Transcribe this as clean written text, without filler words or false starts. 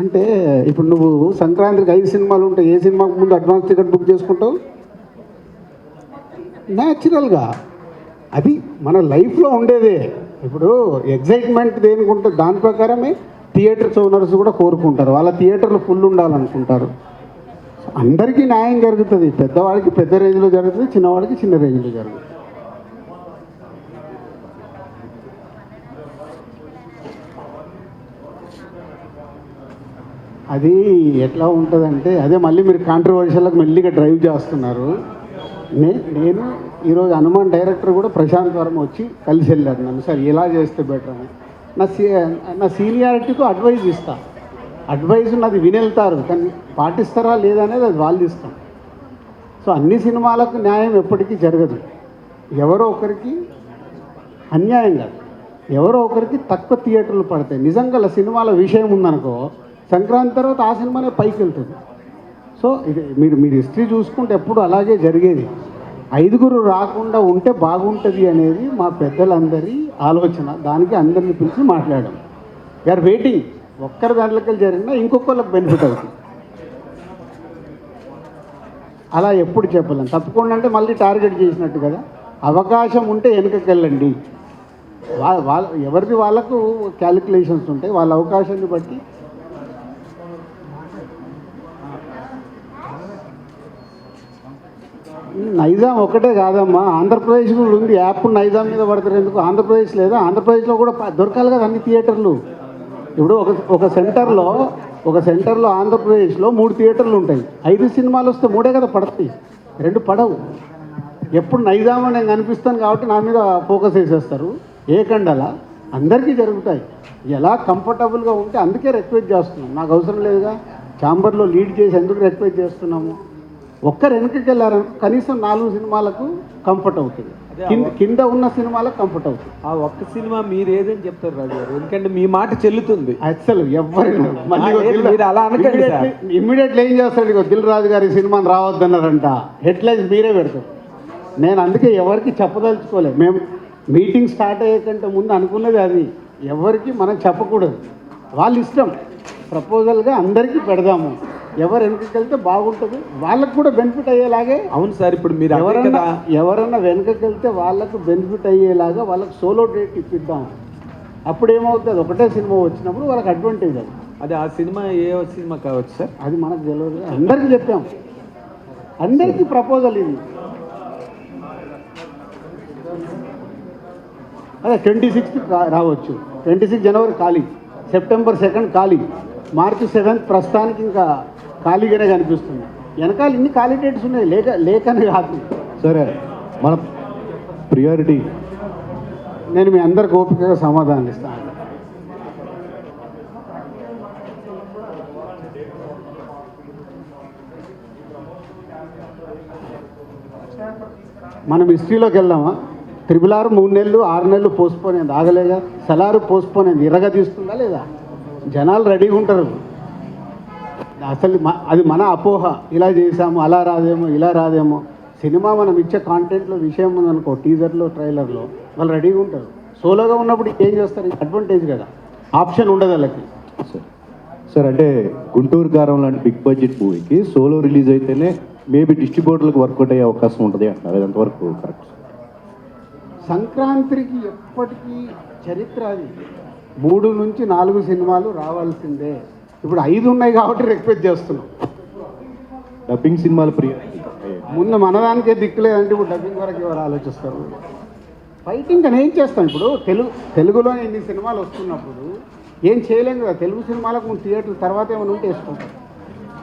అంటే ఇప్పుడు నువ్వు సంక్రాంతికి 5 సినిమాలు ఉంటాయి, ఏ సినిమాకు ముందు అడ్వాన్స్ టికెట్ బుక్ చేసుకుంటావు? న్యాచురల్గా అది మన లైఫ్లో ఉండేదే. ఇప్పుడు ఎగ్జైట్మెంట్ దేనికి ఉంటుంది, దాని ప్రకారమే థియేటర్స్ ఓనర్స్ కూడా కోరుకుంటారు, వాళ్ళ థియేటర్లు ఫుల్ ఉండాలనుకుంటారు. అందరికీ న్యాయం జరుగుతుంది, పెద్దవాడికి పెద్ద రేంజ్లో జరుగుతుంది, చిన్నవాడికి చిన్న రేంజ్లో జరుగుతుంది. అది ఎట్లా ఉంటుందంటే, అదే మళ్ళీ మీరు కాంట్రవర్షియల్కి మెల్లిగా డ్రైవ్ చేస్తున్నారు. నేను ఈరోజు హనుమాన్ డైరెక్టర్ కూడా ప్రశాంత్ వర్మ వచ్చి కలిసి వెళ్ళారు నన్ను, సార్ ఇలా చేస్తే బెటర్ అని. నా సీనియారిటీతో అడ్వైజ్ ఇస్తా, అడ్వైజ్ నాది వినెళ్తారు, కానీ పాటిస్తారా లేదా అనేది అది వాళ్ళు ఇస్తాం. సో అన్ని సినిమాలకు న్యాయం ఎప్పటికీ జరగదు, ఎవరో ఒకరికి అన్యాయం కాదు, ఎవరో ఒకరికి తక్కువ థియేటర్లు పడతాయి. నిజంగా సినిమాల విషయం ఉందనుకో, సంక్రాంతి తర్వాత ఆ సినిమానే పైకి వెళ్తుంది. సో ఇది మీరు హిస్టరీ చూసుకుంటే ఎప్పుడు అలాగే జరిగేది. 5గురు రాకుండా ఉంటే బాగుంటుంది అనేది మా పెద్దలందరి ఆలోచన. దానికి అందరిని పిలిచి మాట్లాడాం. వీఆర్ వెయిటింగ్, ఒక్కరి దాంట్లోకి జరిగినా ఇంకొకళ్ళకి బెనిఫిట్ అవుతుంది. అలా ఎప్పుడు చెప్పలేం. తప్పకుండా అంటే మళ్ళీ టార్గెట్ చేసినట్టు కదా, అవకాశం ఉంటే వెనుకకి వెళ్ళండి. వాళ్ళ ఎవరిది వాళ్ళకు క్యాలిక్యులేషన్స్ ఉంటాయి, వాళ్ళ అవకాశాన్ని బట్టి. నైజాం ఒకటే కాదమ్మా, ఆంధ్రప్రదేశ్ కూడా ఉంది. యాప్ నైజాం మీద పడతారు ఎందుకు? ఆంధ్రప్రదేశ్ లేదా? ఆంధ్రప్రదేశ్లో కూడా దొరకాలి కదా అన్ని థియేటర్లు. ఇప్పుడు ఒక సెంటర్లో ఆంధ్రప్రదేశ్లో 3 థియేటర్లు ఉంటాయి. 5 సినిమాలు వస్తే 3 కదా పడతాయి, 2 పడవు. ఎప్పుడు నైజాంలో నేను కనిపిస్తాను కాబట్టి నా మీద ఫోకస్ వేసేస్తారు. ఏ కండలా అందరికీ జరుగుతాయి. ఎలా కంఫర్టబుల్గా ఉంటే అందుకే రిక్వెస్ట్ చేస్తున్నాం. నాకు అవసరం లేదుగా ఛాంబర్లో లీడ్ చేసి ఎందుకు రిక్వెస్ట్ చేస్తున్నాము? ఒక్కరు వెనకకి వెళ్ళారు కనీసం 4 సినిమాలకు కంఫర్ట్ అవుతుంది, కింద ఉన్న సినిమాలకు కంఫర్ట్ అవుతుంది. ఆ ఒక్క సినిమా మీరు ఏదని చెప్తారు రాజు గారు, ఎందుకంటే మీ మాట చెల్లుతుంది. అసలు ఎవరైనా అలా అనకండి. ఇమ్మీడియట్లీ ఏం చేస్తాడు, ఇగో దిల్ రాజు గారి సినిమాని రావద్దన్నారంట, హెడ్లైన్స్ మీరే పెడతారు. నేను అందుకే ఎవరికి చెప్పదలుచుకోలేదు. మేము మీటింగ్ స్టార్ట్ అయ్యేకంటే ముందు అనుకున్నది అది, ఎవరికి మనం చెప్పకూడదు. వాళ్ళ ఇష్టం. ప్రపోజల్గా అందరికీ పెడదాము, ఎవరు వెనుకకి వెళ్తే బాగుంటుంది, వాళ్ళకు కూడా బెనిఫిట్ అయ్యేలాగే. అవును సార్, ఇప్పుడు మీరు ఎవరన్నా వెనుకకి వెళ్తే వాళ్ళకు బెనిఫిట్ అయ్యేలాగా వాళ్ళకి సోలో డేట్ ఇప్పిద్దాం. అప్పుడు ఏమవుతుంది, ఒకటే సినిమా వచ్చినప్పుడు వాళ్ళకి అడ్వాంటేజ్ అది. అది ఆ సినిమా ఏ సినిమా కావచ్చు సార్, అది మనకు తెలియదు. అందరికీ చెప్పాం, అందరికీ ప్రపోజల్ ఇది. అదే 26th రావచ్చు, 26 జనవరి ఖాళీ, సెప్టెంబర్ 2 ఖాళీ, మార్చి 7 ప్రస్తుతానికి ఇంకా ఖాళీగానే కనిపిస్తుంది. వెనకాల ఇన్ని ఖాళీ డేట్స్ ఉన్నాయి, లేకనే కాదు. సరే, మన ప్రియారిటీ నేను మీ అందరికి ఓపికగా సమాధానం ఇస్తాను. మనం హిస్టరీలోకి వెళ్దామా? RRR 3 నెలలు 6 నెలలు పోస్ట్పోన్ అయింది, ఆగలేగా. సలారు పోస్ట్పోన్ అయింది, ఇరగదీస్తుందా లేదా? జనాలు రెడీగా ఉంటారు. అసలు అది మన అపోహ, ఇలా చేసాము అలా రాదేమో ఇలా రాదేమో. సినిమా మనం ఇచ్చే కాంటెంట్లో విషయం ఉందనుకో, టీజర్లో ట్రైలర్లో వాళ్ళు రెడీగా ఉంటారు. సోలోగా ఉన్నప్పుడు ఏం చేస్తారు? అడ్వాంటేజ్ కదా, ఆప్షన్ ఉండదు వాళ్ళకి. సార్ అంటే గుంటూరు కారం లాంటి బిగ్ బడ్జెట్ మూవీకి సోలో రిలీజ్ అయితేనే మేబీ డిస్ట్రిబ్యూటర్లకు వర్కౌట్ అయ్యే అవకాశం ఉంటుంది అంటారు, ఎంతవరకు కరెక్ట్? సంక్రాంతికి ఎప్పటికీ చరిత్ర అది, 3 నుంచి 4 సినిమాలు రావాల్సిందే. ఇప్పుడు 5 ఉన్నాయి కాబట్టి రిక్వెస్ట్ చేస్తున్నాం. డబ్బింగ్ సినిమాలు ముందు మనదానికే దిక్కులేదంటే ఇప్పుడు డబ్బింగ్ వరకు ఎవరు ఆలోచిస్తారు? ఫైటింగ్ అని ఏం చేస్తాం? ఇప్పుడు తెలుగులో ఇన్ని సినిమాలు వస్తున్నప్పుడు ఏం చేయలేం కదా. తెలుగు సినిమాలకు థియేటర్ తర్వాత ఏమైనా ఉంటే వేసుకుంటాం.